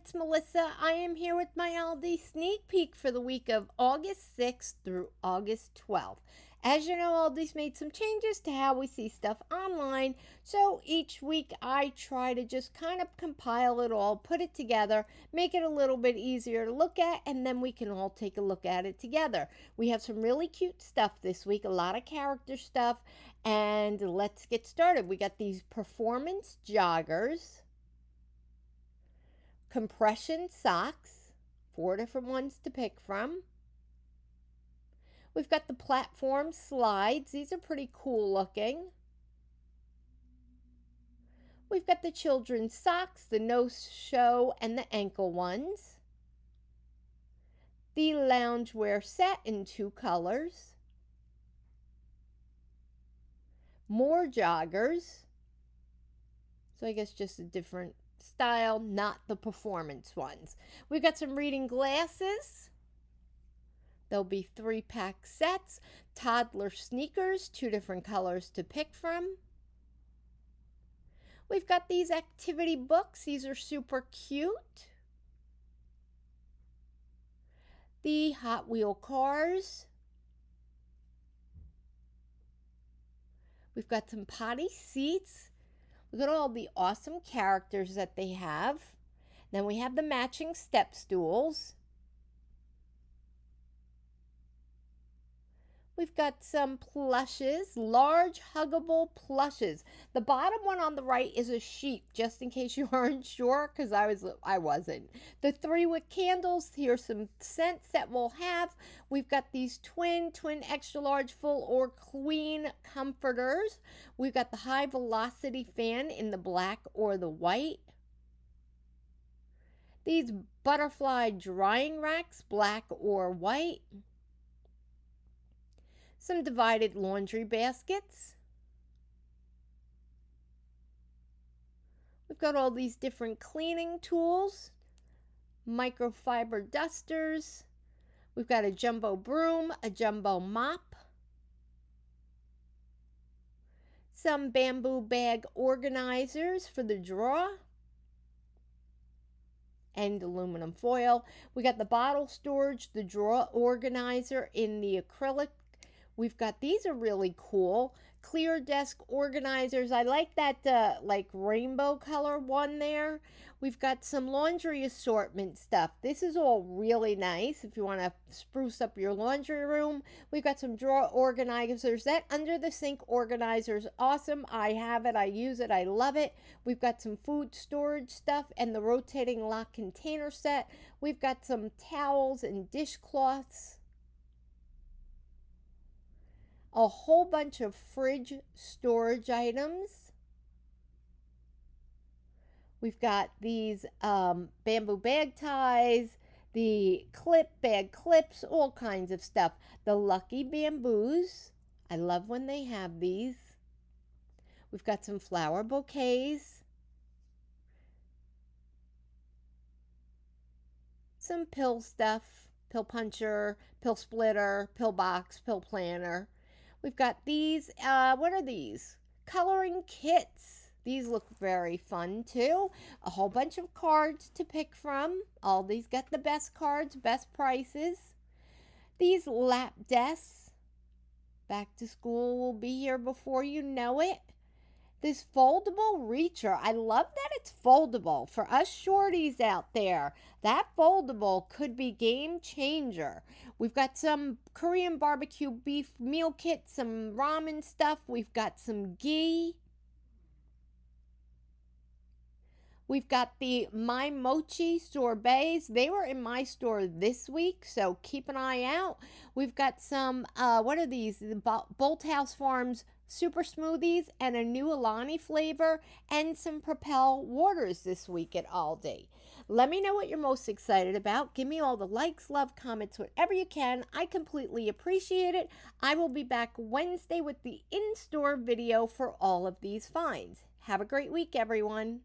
it's Melissa. I am here with my Aldi sneak peek for the week of August 6th through August 12th. As you know, Aldi's made some changes to how we see stuff online, so each week I try to just kind of compile it all, put it together, make it a little bit easier to look at, and then we can all take a look at it together. We have some really cute stuff this week, a lot of character stuff, and let's get started. We got these performance joggers, compression socks, 4 different ones to pick from. We've got the platform slides. These are pretty cool looking. We've got the children's socks, the no-show and the ankle ones. The loungewear set in 2 colors. More joggers. So I guess just a different style, not the performance ones. We've got some reading glasses. There'll be 3-pack sets. Toddler sneakers, 2 different colors to pick from. We've got these activity books. These are super cute. The Hot Wheel cars. We've got some Potty seats. Look at all the awesome characters that they have. Then we have the matching step stools. We've got some plushes, large huggable plushes. The bottom one on the right is a sheep, just in case you aren't sure, because I wasn't. The 3-wick candles, here's some scents that we'll have. We've got these twin extra large full or queen comforters. We've got the high velocity fan in the black or the white. These butterfly drying racks, black or white. Some divided laundry baskets. We've got all these different cleaning tools, microfiber dusters. We've got a jumbo broom, a jumbo mop, some bamboo bag organizers for the drawer, and aluminum foil. We got the bottle storage, the drawer organizer in the acrylic. We've got, these are really cool, clear desk organizers. I like that like rainbow color one there. We've got some laundry assortment stuff. This is all really nice if you want to spruce up your laundry room. We've got some drawer organizers. That under the sink organizer is awesome. I have it, I use it, I love it. We've got some food storage stuff and the rotating lock container set. We've got some towels and dishcloths. A whole bunch of fridge storage items. We've got these bamboo bag ties, the bag clips, all kinds of stuff. The Lucky Bamboos. I love when they have these. We've got some flower bouquets. Some pill stuff, pill puncher, pill splitter, pill box, pill planner. We've got these, what are these? Coloring kits. These look very fun too. A whole bunch of cards to pick from. Aldi's got the best cards, best prices. These lap desks. Back to school will be here before you know it. This foldable reacher. I love that it's foldable. For us shorties out there, that foldable could be game changer. We've got some Korean barbecue beef meal kit, some ramen stuff. We've got some ghee. We've got the My Mochi sorbets. They were in my store this week, so keep an eye out. We've got some, what are these? Bolt House Farms super smoothies and a new Alani flavor and some Propel waters this week at Aldi. Let me know what you're most excited about. Give me all the likes, love, comments, whatever you can. I completely appreciate it. I will be back Wednesday with the in-store video for all of these finds. Have a great week, everyone.